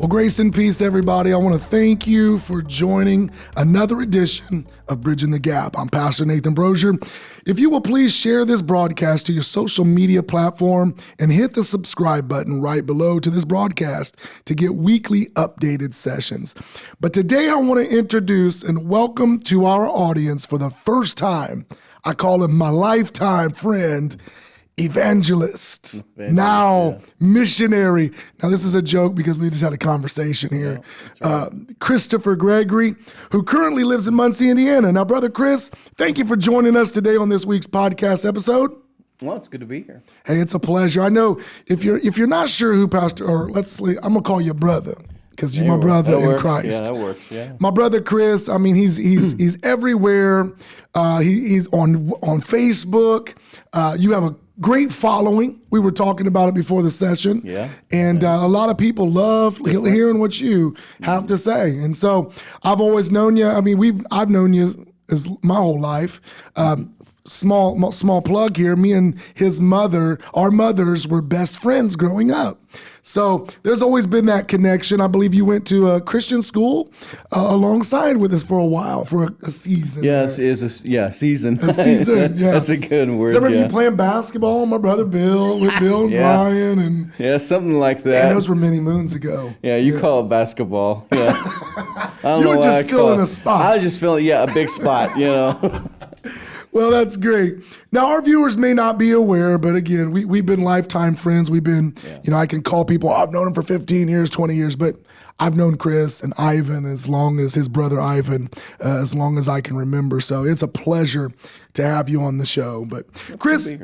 Well, grace and peace, everybody. I want to thank you for joining another edition of Bridging the Gap. I'm Pastor Nathan Brozier. If you will please share this broadcast to your social media platform and hit the subscribe button right below to this broadcast to get weekly updated sessions. But today I want to introduce and welcome to our audience for the first time, I call him my lifetime friend, Evangelist, now Missionary. Now, this is a joke because we just had a conversation here. Right. Christopher Gregory, who currently lives in Muncie, Indiana. Now, Brother Chris, thank you for joining us today on this week's podcast episode. Well, it's good to be here. Hey, it's a pleasure. I know if you're not sure who Pastor, or I'm gonna call you brother, because you're my brother in Christ. Yeah, that works. Yeah. My brother Chris, I mean, he's everywhere. He's on Facebook. You have a great following. We were talking about it before the session. Yeah. And a lot of people love hearing what you have to say. And so I've always known you. I mean, I've known you as my whole life. Small plug here. Me and his mother, our mothers were best friends growing up. So there's always been that connection. I believe you went to a Christian school alongside with us for a while, for a season. Yes, season. A season, yeah. That's a good word. So I remember you playing basketball, my brother Bill, with Bill and Brian. And something like that. And those were many moons ago. Yeah, you call it basketball. Yeah. You were just filling a spot. I was just filling, a big spot, Well, that's great. Now, our viewers may not be aware, but again, we've been lifetime friends. We've been, I can call people, I've known him for 15 years, 20 years, but I've known Chris and Ivan as long as his brother Ivan, as long as I can remember. So it's a pleasure to have you on the show. But Chris,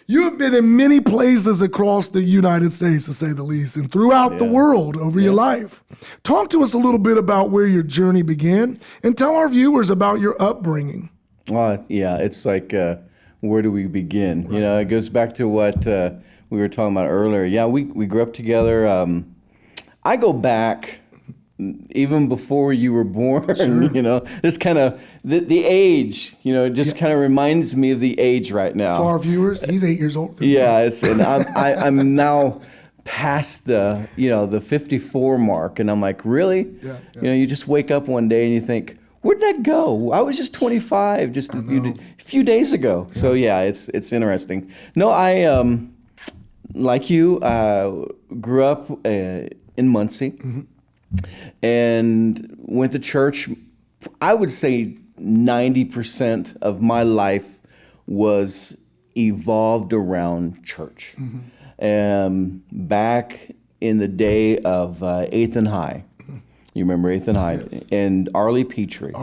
you have been in many places across the United States, to say the least, and throughout the world over your life. Talk to us a little bit about where your journey began and tell our viewers about your upbringing. It's like, where do we begin? Right. It goes back to what we were talking about earlier. Yeah, we grew up together. I go back even before you were born, Sure. This kind of, the age, just kind of reminds me of the age right now. For our viewers, he's 8 years old. And I'm now past the 54 mark, and I'm like, really? Yeah. You just wake up one day and you think, where'd that go? I was just 25 just a few days ago. Yeah. So it's interesting. No, I like you grew up in Muncie and went to church. I would say 90% of my life was evolved around church. Back in the day of 8th and High. You remember 8th and High? Yes. And Arlie Petrie. So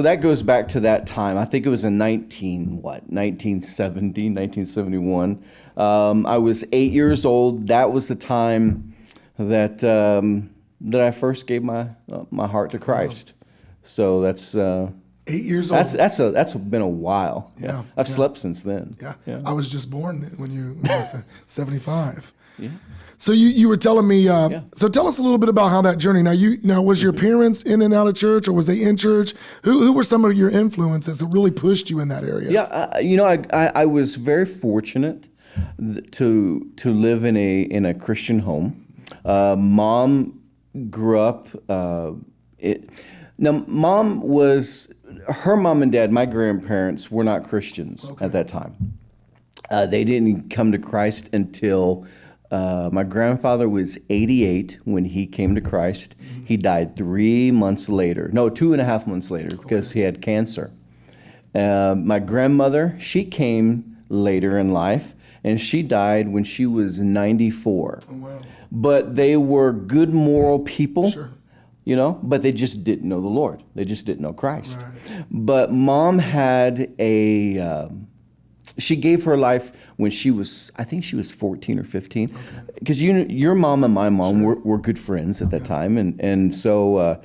that goes back to that time. I think it was in 1971. I was 8 years old. That was the time that I first gave my heart to Christ. So that's 8 years old. That's been a while. Yeah. I've slept since then. Yeah. I was just born when you was 75. Yeah. So you were telling me, so tell us a little bit about how that journey. Now was your parents in and out of church, or was they in church? Who were some of your influences that really pushed you in that area? Yeah, I was very fortunate to live in a Christian home. Mom grew up, her mom and dad, my grandparents, were not Christians at that time. They didn't come to Christ until my grandfather was 88 when he came to Christ. He died 2.5 months later because he had cancer. My grandmother, she came later in life, and she died when she was 94. Oh, wow. But they were good moral people. Sure. But they just didn't know the Lord. They just didn't know Christ. Right. But Mom had she gave her life when I think she was 14 or 15. Because your mom and my mom were good friends at that time. And so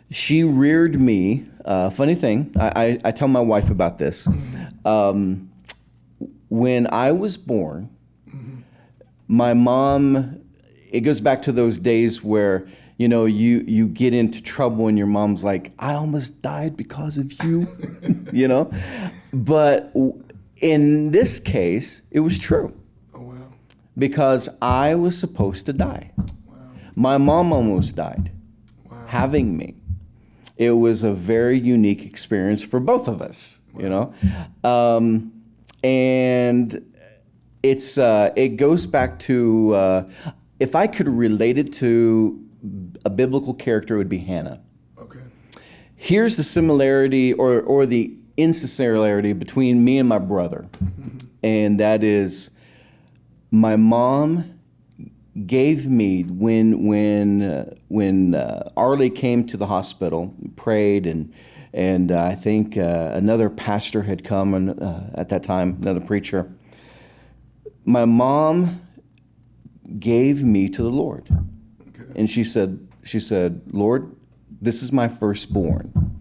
she reared me. Funny thing, I tell my wife about this. When I was born, my mom, it goes back to those days where you get into trouble and your mom's like, I almost died because of you, But in this case, it was true. Oh, wow. Because I was supposed to die. Wow. My mom almost died having me. It was a very unique experience for both of us, you know. And it goes back to, if I could relate it to a biblical character, it would be Hannah. Okay. Here's the similarity or the insincerity between me and my brother. And that is, my mom gave me, when Arlie came to the hospital, prayed, and I think another pastor had come, and at that time, another preacher. My mom gave me to the Lord. Okay. And she said, Lord, this is my firstborn.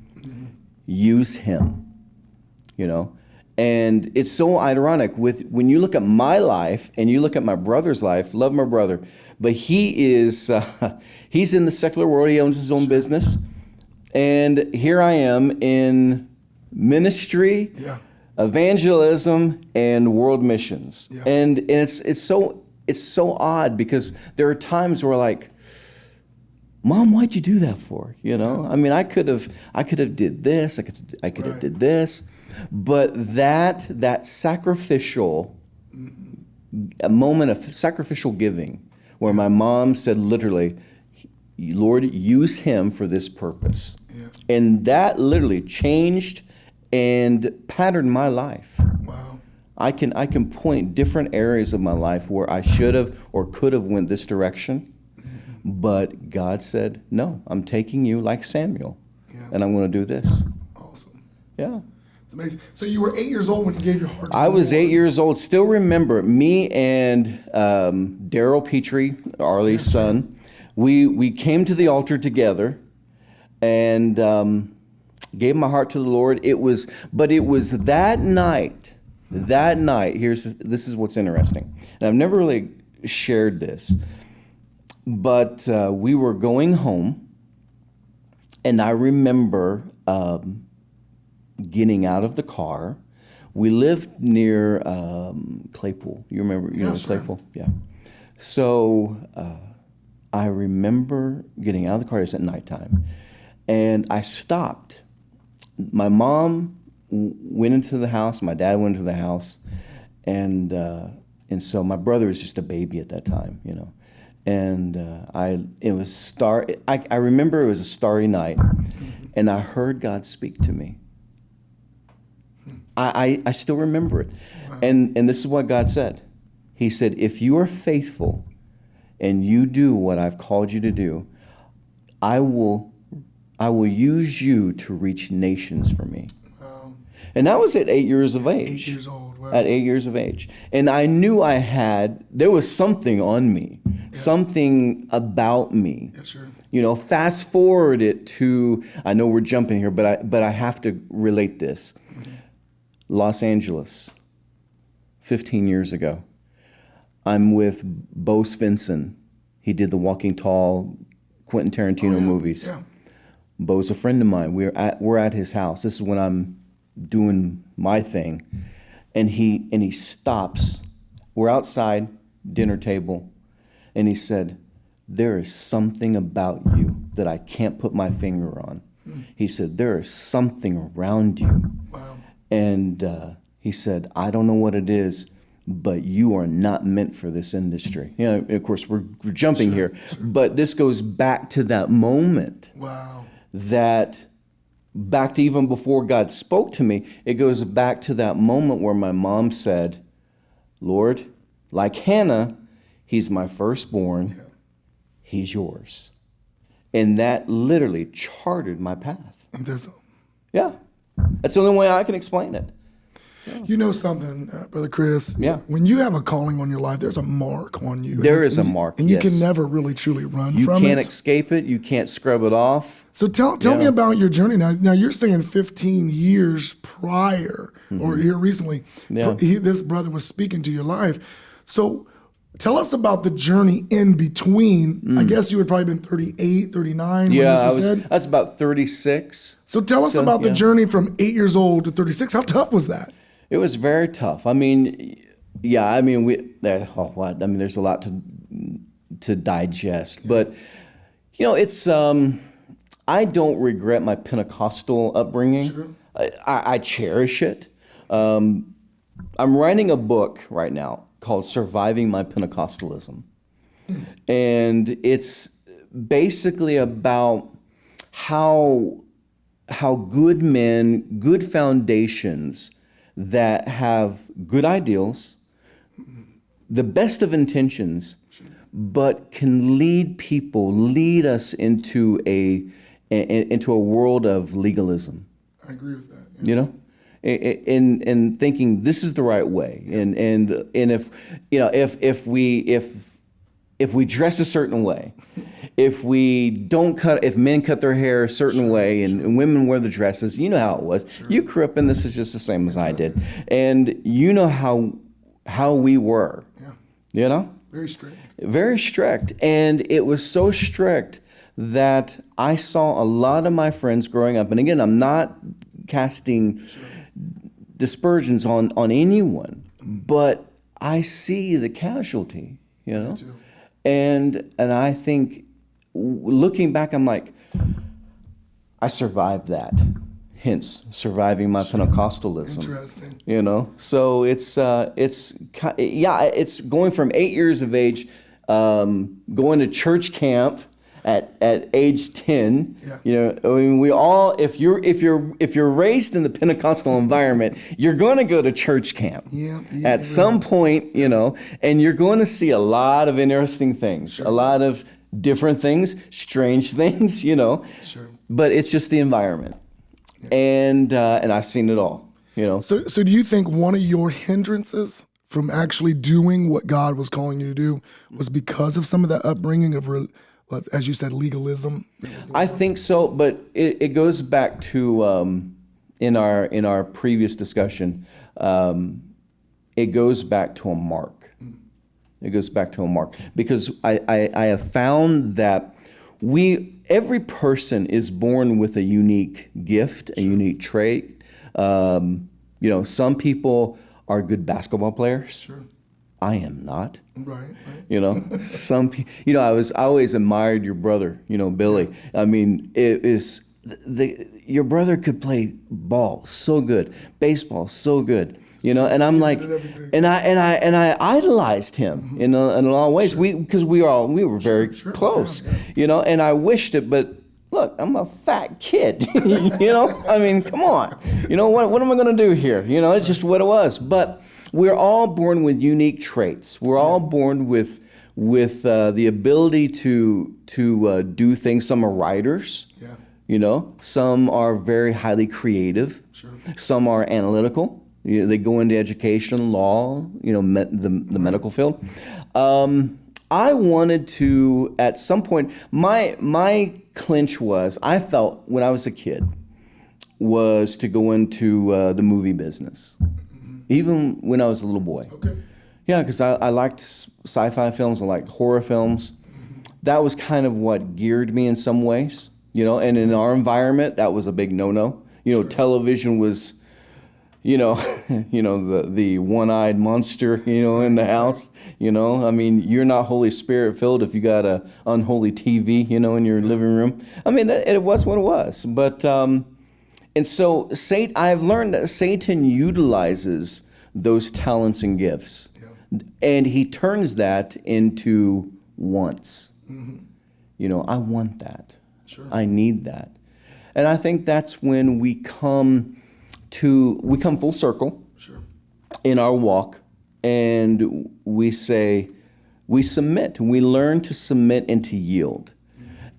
Use him, you know. And it's so ironic when you look at my life and you look at my brother's life. Love my brother, but he is he's in the secular world. He owns his own business, and here I am in ministry, evangelism, and world missions. And it's so odd, because there are times where, like, Mom, why'd you do that for? You know, I mean, I could have did this. I could have did this. But that sacrificial, a moment of sacrificial giving, where my mom said literally, Lord, use him for this purpose. And that literally changed and patterned my life. Wow. I can point different areas of my life where I should have or could have went this direction. But God said, no, I'm taking you like Samuel, and I'm going to do this. Awesome. Yeah. It's amazing. So you were 8 years old when you gave your heart to the I was Lord. 8 years old. Still remember, me and Daryl Petrie, Arlie's son, we came to the altar together and gave my heart to the Lord. It was that night. This is what's interesting. And I've never really shared this, but we were going home, and I remember getting out of the car. We lived near Claypool. You remember, know Claypool? Yeah. So I remember getting out of the car. It's at nighttime, and I stopped. My mom went into the house. My dad went into the house, and so my brother was just a baby at that time, you know. And I remember it was a starry night, and I heard God speak to me. I still remember it. And this is what God said. He said, if you are faithful and you do what I've called you to do, I will use you to reach nations for me. Wow. And that was at 8 years of age. 8 years old. Wow. At 8 years of age. And I knew there was something on me, something about me. Yes, sir. You know, fast forward it to, I know we're jumping here, but I have to relate this. Los Angeles, 15 years ago. I'm with Bo Svensson. He did the Walking Tall, Quentin Tarantino movies. Yeah. Bo's a friend of mine. We're at his house. This is when I'm doing my thing. And he stops. We're outside, dinner table, and he said, there is something about you that I can't put my finger on. He said, there is something around you. Wow. And he said, I don't know what it is, but you are not meant for this industry. You know, of course, we're jumping here, but this goes back to that moment. Wow. That back to even before God spoke to me, it goes back to that moment where my mom said, Lord, like Hannah, he's my firstborn. He's yours. And that literally charted my path. Yeah. That's the only way I can explain it. Yeah. You know something, Brother Chris? Yeah. When you have a calling on your life, there's a mark on you. There is a mark, and you can never really truly run from it. You can't escape it. You can't scrub it off. So tell me about your journey now. Now you're saying 15 years prior, or here recently, this brother was speaking to your life. So tell us about the journey in between. I guess you would probably been 38, 39 when this was said. I was about 36. So tell us about the journey from 8 years old to 36. How tough was that? It was very tough. I mean, there's a lot to to digest. But it's I don't regret my Pentecostal upbringing. Sure. I cherish it. I'm writing a book right now called Surviving My Pentecostalism. And it's basically about how good men, good foundations that have good ideals, the best of intentions, but can lead us into a world of legalism. I agree with that. In thinking this is the right way, and if we dress a certain way, if men cut their hair a certain way, and women wear the dresses, you know how it was. You grew up, and this is just the same as I did, and you know how we were. Very strict. Very strict, and it was so strict that I saw a lot of my friends growing up, and again, I'm not casting dispersions on anyone, but I see the casualty, and I think, looking back, I'm like, I survived that, hence surviving my Pentecostalism. Interesting. So it's going from 8 years of age, going to church camp at age 10. We all, if you're raised in the Pentecostal environment, you're going to go to church camp at some point, and you're going to see a lot of interesting things, a lot of different things, strange things, but it's just the environment. And I've seen it all, So do you think one of your hindrances from actually doing what God was calling you to do was because of some of that upbringing of, as you said, legalism? I think so, but it goes back to in our previous discussion. It goes back to a mark. It goes back to a mark because I have found that every person is born with a unique gift, a unique trait. Some people are good basketball players. Sure. I am not. Right. Some people, I always admired your brother, Billy. I mean, it is your brother could play ball so good, baseball so good, and I'm like, and I idolized him in a lot of ways. Because we were very close, and I wished it, but look, I'm a fat kid, I mean, come on, what am I going to do here? It's just what it was. But we're all born with unique traits. We're all born with the ability to do things. Some are writers. Some are very highly creative. Sure. Some are analytical. They go into education, law, the medical field. I wanted to, at some point, my clinch was, I felt when I was a kid, was to go into the movie business, even when I was a little boy. Okay. Yeah, because I liked sci-fi films, I liked horror films. That was kind of what geared me in some ways, and in our environment, that was a big no-no. Television was, the one-eyed monster, in the house, I mean, you're not Holy Spirit filled if you got a unholy TV, in your living room. I mean, it was what it was. But, and so I've learned that Satan utilizes those talents and gifts, and he turns that into wants. I want that. Sure. I need that. And I think that's when we come full circle. Sure. In our walk, and we submit. We learn to submit and to yield.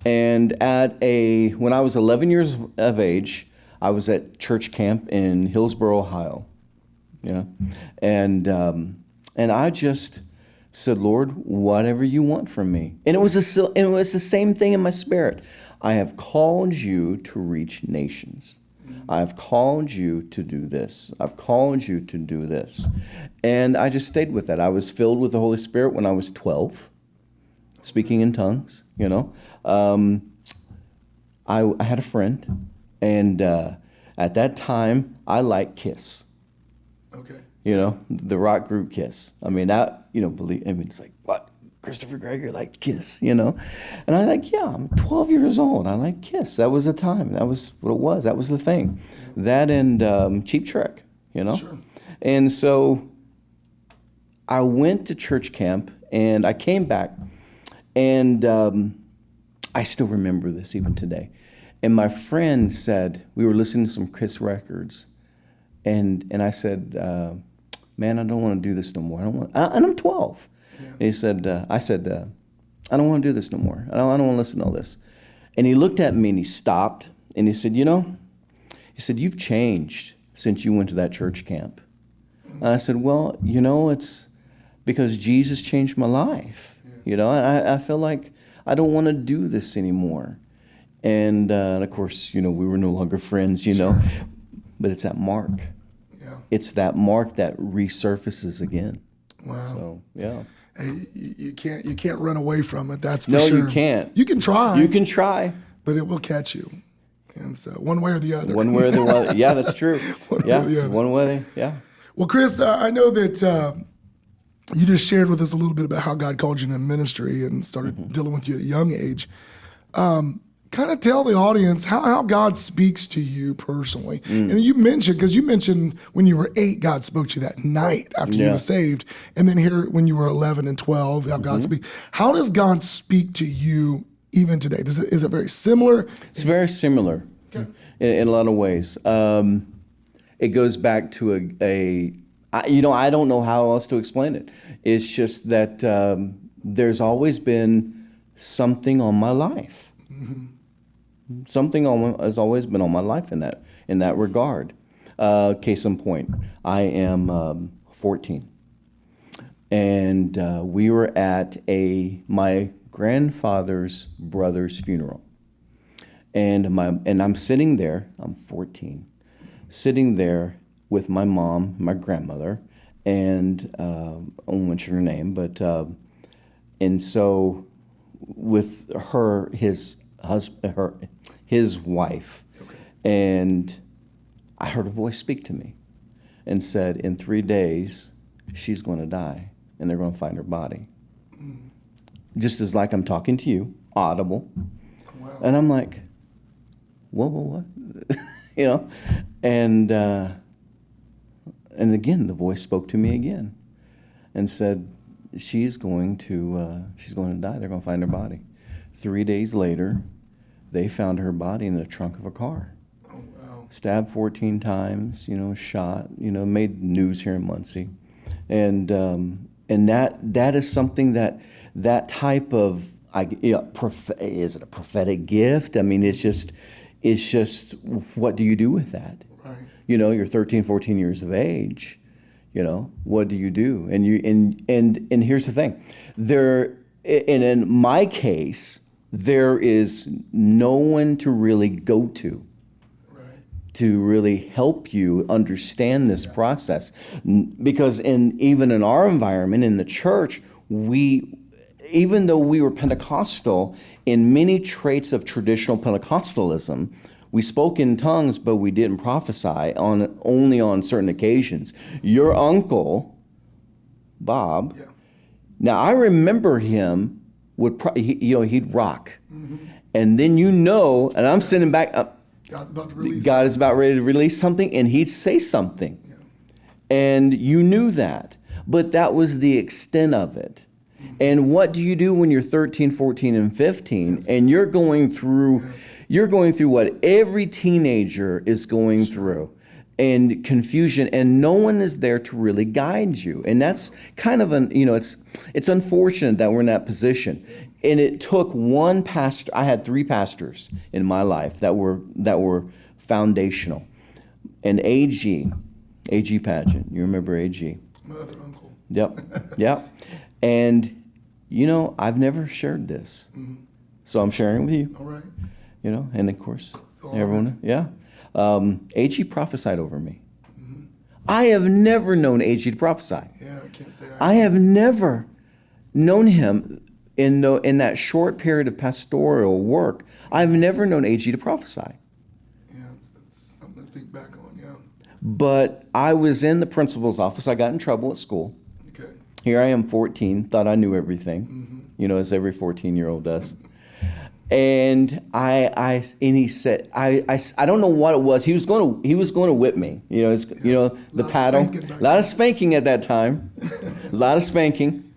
And when I was 11 years of age, I was at church camp in Hillsboro, Ohio. And I just said, Lord, whatever you want from me. And it was the same thing in my spirit. I have called you to reach nations. I've called you to do this. I've called you to do this. And I just stayed with that. I was filled with the Holy Spirit when I was 12, speaking in tongues, I had a friend, and at that time, I liked Kiss. Okay. The rock group Kiss. I mean, it's like, what? Christopher Gregory, like Kiss, And I'm like, yeah, I'm 12 years old. I like Kiss. That was the time. That was what it was. That was the thing. That and Cheap Trick, Sure. And so I went to church camp, and I came back, and I still remember this even today. And my friend said, we were listening to some Kiss records, and I said, man, I don't want to do this no more. And I'm 12. Yeah. He said, I said, I don't want to do this no more. I don't want to listen to all this. And he looked at me and he stopped and he said, he said, you've changed since you went to that church camp. And I said, well, it's because Jesus changed my life. Yeah. I feel like I don't want to do this anymore. And of course, we were no longer friends, Sure. But it's that mark. Yeah. It's that mark that resurfaces again. Wow. So, yeah. Hey, you can't run away from it. That's for no, sure. you can't. You can try. You can try, but it will catch you. And so, one way or the other. One way or the other. Yeah, that's true. One way or the other. One way. Yeah. Well, Chris, I know that you just shared with us a little bit about how God called you into ministry and started dealing with you at a young age. Kind of tell the audience how God speaks to you personally. And you mentioned when you were 8, God spoke to you that night after you were saved. And then here when you were 11 and 12, how God speaks. How does God speak to you even today? Is it very similar? It's very similar in a lot of ways. It goes back to I don't know how else to explain it. It's just that there's always been something on my life. Something has always been on my life in that regard. Case in point, I am 14, and we were at my grandfather's brother's funeral, and I'm sitting there. I'm 14, sitting there with my mom, my grandmother, and I won't mention her name, but and so with her, his wife, and I heard a voice speak to me and said, in 3 days, she's going to die, and they're going to find her body. Just as like I'm talking to you, audible. Wow. And I'm like, what? And again, the voice spoke to me again and said, she's going to die. They're going to find her body. 3 days later, they found her body in the trunk of a car. Oh, wow. Stabbed 14 times, shot, made news here in Muncie. And that is something that type of, is it a prophetic gift? I mean, it's just what do you do with that? Right. You're 13, 14 years of age. What do you do? And here's the thing. In my case, there is no one to really go to to really help you understand this process. Because even in our environment, in the church, even though we were Pentecostal, in many traits of traditional Pentecostalism, we spoke in tongues, but we didn't prophesy only on certain occasions. Your uncle, Bob, now I remember him he'd rock, and then and I'm sitting back. God's about to release. God is about ready to release something, and he'd say something, and you knew that, but that was the extent of it. And what do you do when you're 13, 14, and 15, and you're going through what every teenager is going through, and confusion, and no one is there to really guide you. And that's kind of it's unfortunate that we're in that position. And it took one pastor. I had 3 pastors in my life that were foundational. And AG Pageant, you remember AG? My other uncle. Yep. And I've never shared this, so I'm sharing it with you. All right. And of course, everyone, AG prophesied over me. I have never known AG to prophesy. Yeah, I can't say I have never known him in that short period of pastoral work. I've never known AG to prophesy. Yeah, it's something to think back on, But I was in the principal's office. I got in trouble at school. Okay. Here I am, 14, thought I knew everything. as every 14-year-old does. And he said, I don't know what it was. He was going to whip me. The paddle. A lot of spanking at that time. A lot of spanking.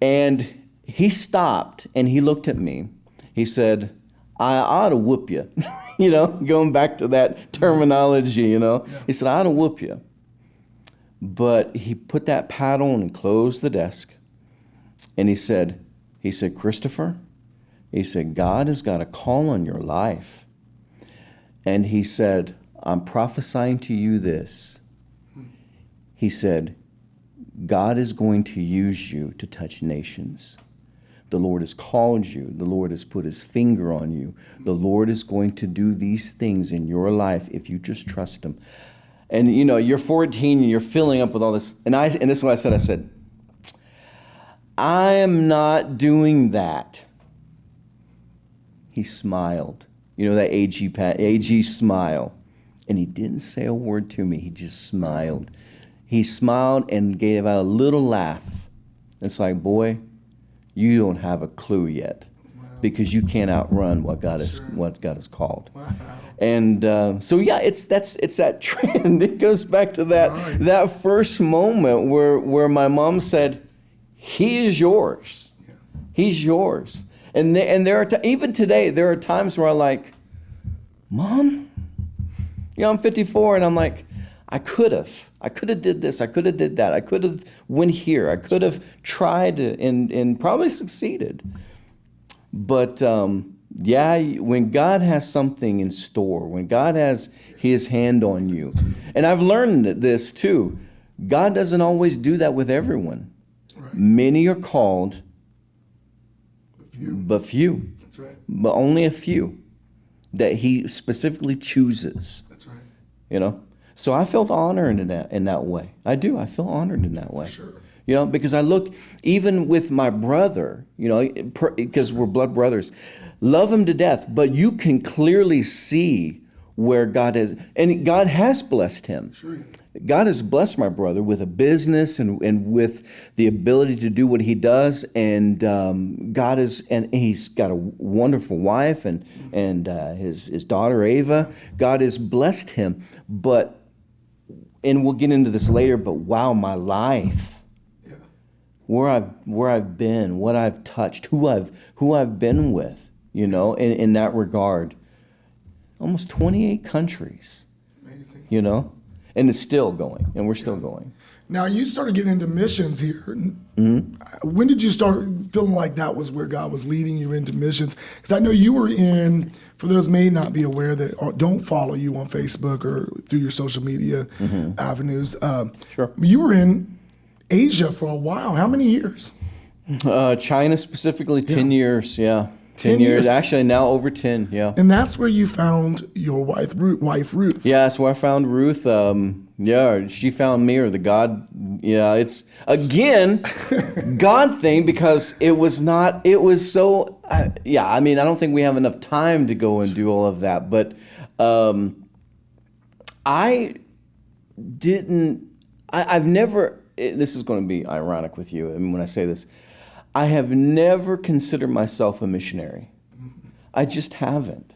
And he stopped and he looked at me. He said, I ought to whoop you. Going back to that terminology, Yeah. He said, I ought to whoop you. But he put that paddle and closed the desk. And he said, Christopher, he said, God has got a call on your life. And he said, I'm prophesying to you this. He said, God is going to use you to touch nations. The Lord has called you. The Lord has put his finger on you. The Lord is going to do these things in your life if you just trust him. And you're 14 and you're filling up with all this. And this is what I said. I said, I am not doing that. He smiled. That AG smile. And he didn't say a word to me. He just smiled. He smiled and gave out a little laugh. It's like, boy, you don't have a clue yet, because you can't outrun what God has called. Wow. And it's that trend. It goes back to that first moment where my mom said, "He is yours. He's yours." And there are even today there are times where I'm like, Mom, I'm 54, and I'm like, I could have did this. I could have did that. I could have went here. I could have tried and probably succeeded. But when God has something in store, when God has his hand on you, and I've learned this too, God doesn't always do that with everyone. Right. Many are called, but few. That's right. But only a few that he specifically chooses. That's right. So I felt honored in that way. I do. I feel honored in that way. For sure. Because I look, even with my brother, because we're blood brothers, love him to death, but you can clearly see where God has blessed him. Sure. God has blessed my brother with a business and with the ability to do what he does, and he's got a wonderful wife and his daughter Ava. God has blessed him, and we'll get into this later. But wow, my life, where I've been, what I've touched, who I've been with, in that regard, almost 28 countries. Amazing. And it's still going, and we're still going. Now, you started getting into missions here. Mm-hmm. When did you start feeling like that was where God was leading you into missions? Because I know you were for those may not be aware that or don't follow you on Facebook or through your social media avenues. Sure. You were in Asia for a while. How many years? China specifically, 10 years, yeah. 10 years. Actually, now over 10, yeah. And that's where you found your wife Ruth. Yeah, that's where I found Ruth. She found me, or the God. Yeah, it's, again, God thing, because it was so, I don't think we have enough time to go and do all of that. But I've never, this is going to be ironic with you, when I say this, I have never considered myself a missionary. I just haven't.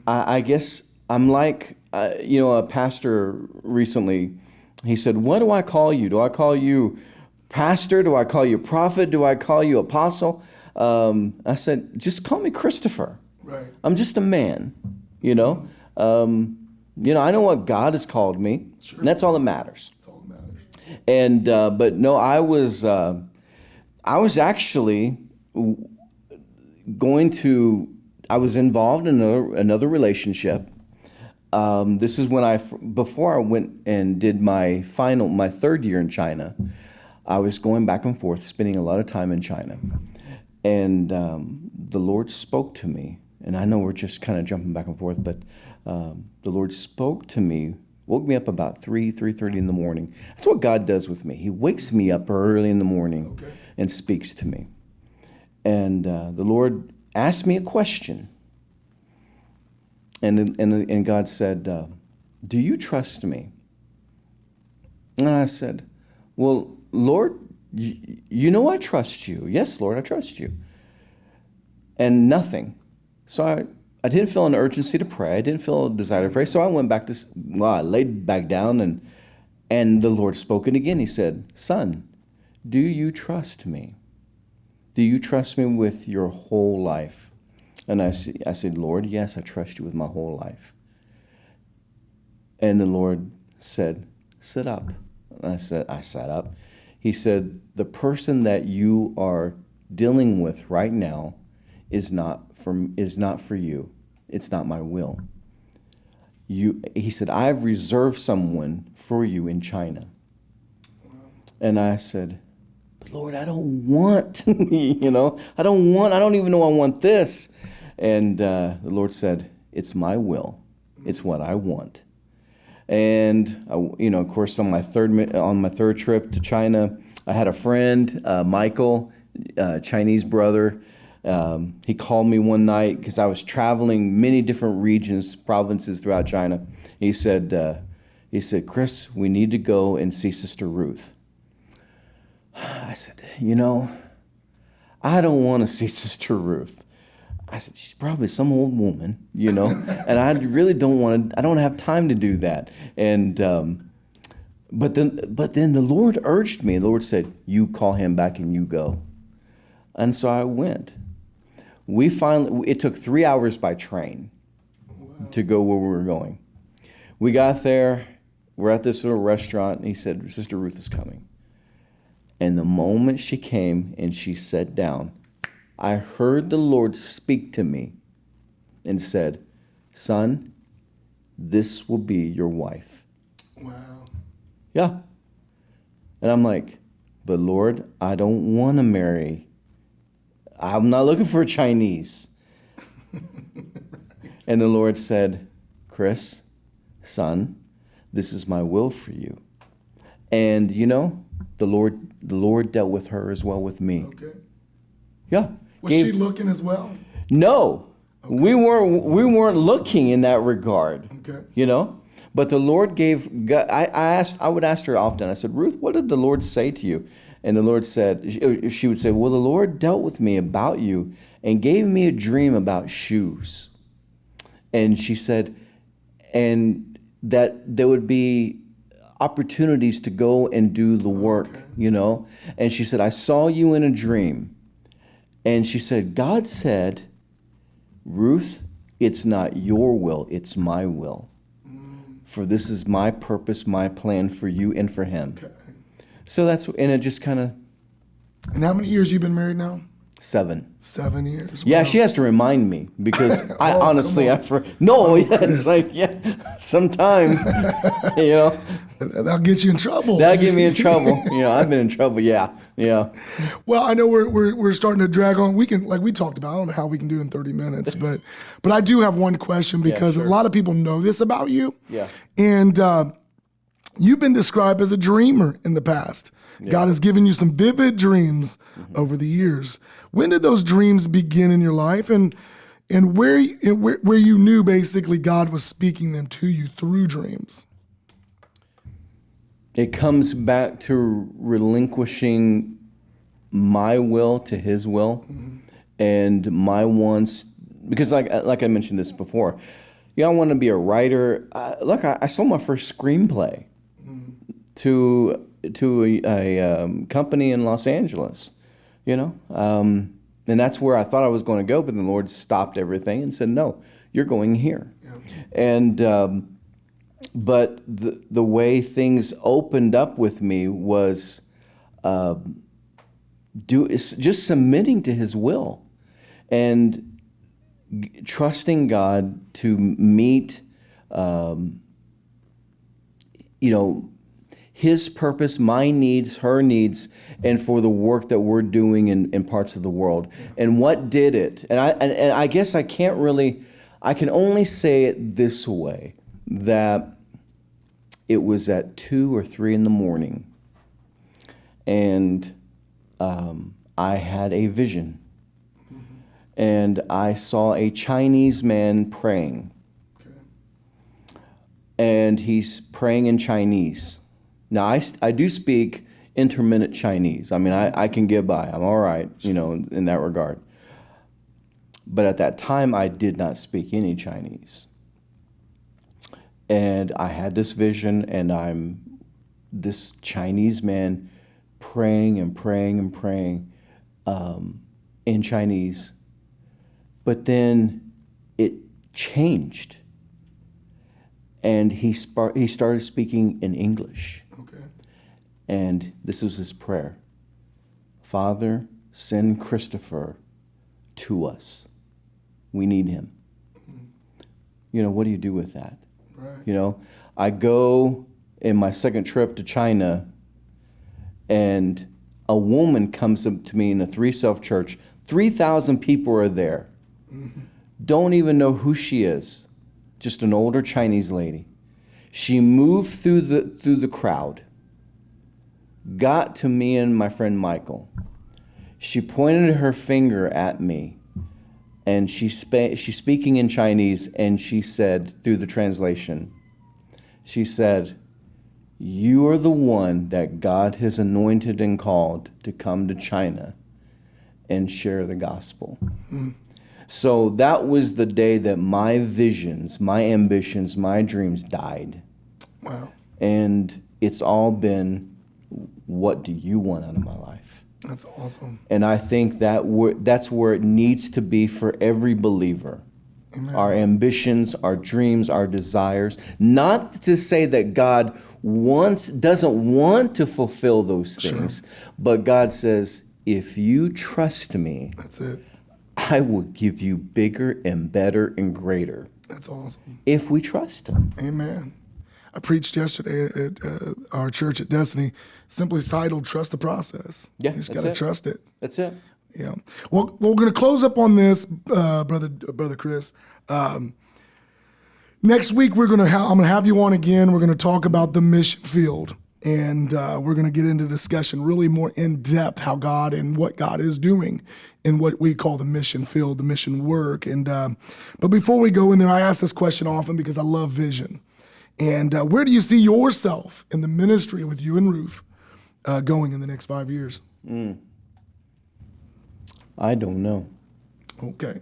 I guess I'm like, a pastor recently, he said, what do I call you? Do I call you pastor? Do I call you prophet? Do I call you apostle? I said, just call me Christopher. Right. I'm just a man, I know what God has called me. Sure. And that's all that matters. That's all that matters. And, but no, I was actually I was involved in another relationship. This is before I went and did my third year in China. I was going back and forth, spending a lot of time in China. And the Lord spoke to me. And I know we're just kind of jumping back and forth, but the Lord spoke to me, woke me up about 3:30 in the morning. That's what God does with me. He wakes me up early in the morning and speaks to me. And the Lord asked me a question. And God said, do you trust me? And I said, well, Lord, You know I trust you. Yes, Lord, I trust you. And nothing. So I didn't feel an urgency to pray. I didn't feel a desire to pray. So I went back I laid back down, and the Lord spoke again. He said, son, do you trust me? Do you trust me with your whole life? And I said, Lord, yes, I trust you with my whole life. And the Lord said, sit up. And I sat up. He said, the person that you are dealing with right now is not for you. It's not my will. He said, I've reserved someone for you in China. And I said, but Lord, I don't want, I don't even know I want this. And the Lord said, it's my will. It's what I want. And of course, on my third trip to China, I had a friend, Michael, Chinese brother. He called me one night because I was traveling many different regions, provinces throughout China. He said, Chris, we need to go and see Sister Ruth. I said, I don't want to see Sister Ruth. I said, she's probably some old woman, and I really don't I don't have time to do that. And, but then the Lord urged me. The Lord said, you call him back and you go. And so I went. It took 3 hours by train to go where we were going. We got there, we're at this little restaurant, and he said, Sister Ruth is coming. And the moment she came and she sat down, I heard the Lord speak to me and said, son, this will be your wife. Wow. Yeah. And I'm like, but Lord, I don't want to marry. I'm not looking for a Chinese. And the Lord said, Chris, son, this is my will for you. And the Lord dealt with her as well with me. Okay. Yeah. Was she looking as well? No. Okay. We weren't looking in that regard. Okay. But the Lord gave. I would ask her often. I said, Ruth, what did the Lord say to you? And the Lord said, she would say, well, the Lord dealt with me about you and gave me a dream about shoes. And she said, and that there would be opportunities to go and do the work, And she said, I saw you in a dream. And she said, God said, Ruth, it's not your will, it's my will. For this is my purpose, my plan for you and for him. Okay. So and it just kind of. And how many years you been married now? 7. 7 years. Yeah, wow. She has to remind me because I honestly, it's like, sometimes, That'll get you in trouble. That'll get me in trouble. I've been in trouble. Yeah. Well, I know we're starting to drag on. We can, like we talked about, I don't know how we can do it in 30 minutes, but I do have one question because a lot of people know this about you. Yeah. And you've been described as a dreamer in the past. Yeah. God has given you some vivid dreams over the years. When did those dreams begin in your life, and where you knew basically God was speaking them to you through dreams? It comes back to relinquishing my will to his will, and my wants, because like I mentioned this before, I want to be a writer. I sold my first screenplay to a company in Los Angeles, and that's where I thought I was going to go, but the Lord stopped everything and said, no, you're going here. Yeah. And but the way things opened up with me was just submitting to his will and trusting God to meet his purpose, my needs, her needs, and for the work that we're doing in parts of the world. And what did it? And I guess I can only say it this way, that it was at 2 or 3 in the morning, and I had a vision, and I saw a Chinese man praying, and he's praying in Chinese. Now, I do speak intermittent Chinese. I mean, I can get by. I'm all right, in that regard. But at that time, I did not speak any Chinese. And I had this vision, and I'm this Chinese man praying and praying and praying in Chinese. But then it changed. And he started speaking in English. Okay. And this was his prayer. Father, send Christopher to us. We need him. What do you do with that? Right. I go in my second trip to China, and a woman comes up to me in a 3-self church. 3,000 people are there. Mm-hmm. Don't even know who she is. Just an older Chinese lady. She moved through the crowd, got to me and my friend Michael. She pointed her finger at me, and she's speaking in Chinese, and she said, through the translation, she said, "You are the one that God has anointed and called to come to China and share the gospel." Mm. So that was the day that my visions, my ambitions, my dreams died. Wow. And it's all been, what do you want out of my life? That's awesome. And I think that's where it needs to be for every believer. Amen. Our ambitions, our dreams, our desires. Not to say that God doesn't want to fulfill those things, sure. But God says, if you trust me, that's it. I will give you bigger and better and greater. That's awesome. If we trust him. Amen. I preached yesterday at our church at Destiny, simply titled "Trust the Process." Yeah, you just got to trust it. That's it. Yeah. Well, we're going to close up on this, brother Chris. Next week I'm going to have you on again. We're going to talk about the mission field, and we're going to get into discussion really more in depth how God and what God is doing in what we call the mission field, the mission work. And but before we go in there, I ask this question often because I love vision. And where do you see yourself in the ministry with you and Ruth going in the next 5 years? I don't know. Okay.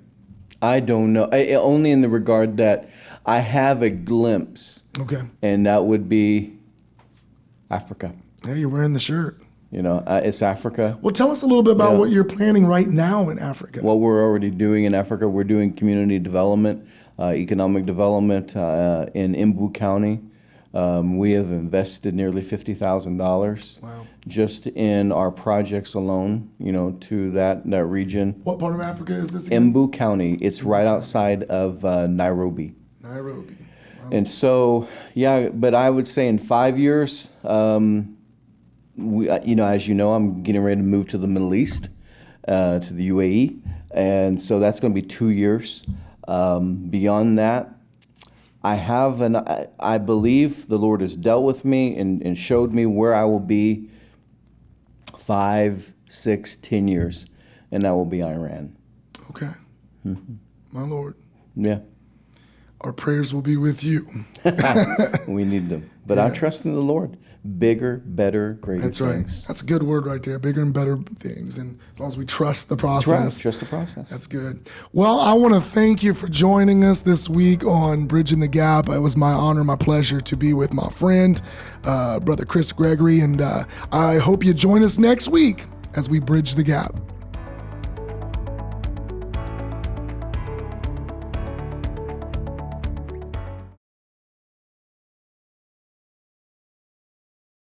I don't know. Only in the regard that I have a glimpse. Okay. And that would be Africa. Hey, you're wearing the shirt. It's Africa. Well, tell us a little bit about what you're planning right now in Africa. What we're already doing in Africa, we're doing community development, economic development in Embu County. We have invested nearly $50,000 just in our projects alone, to that region. What part of Africa is this again? Embu County. It's right outside of Nairobi. Nairobi. Wow. And so, but I would say in 5 years, as you know, I'm getting ready to move to the Middle East, to the UAE. And so that's going to be 2 years. Beyond that, I believe the Lord has dealt with me and showed me where I will be 5, 6, 10 years, and that will be Iran. Okay. Mm-hmm. My Lord. Yeah. Our prayers will be with you. We need them. But I trust in the Lord. Bigger, better, greater things. That's right. That's a good word right there. Bigger and better things. And as long as we trust the process. That's right. Trust the process. That's good. Well, I want to thank you for joining us this week on Bridging the Gap. It was my honor, my pleasure to be with my friend, Brother Chris Gregory. And I hope you join us next week as we bridge the gap.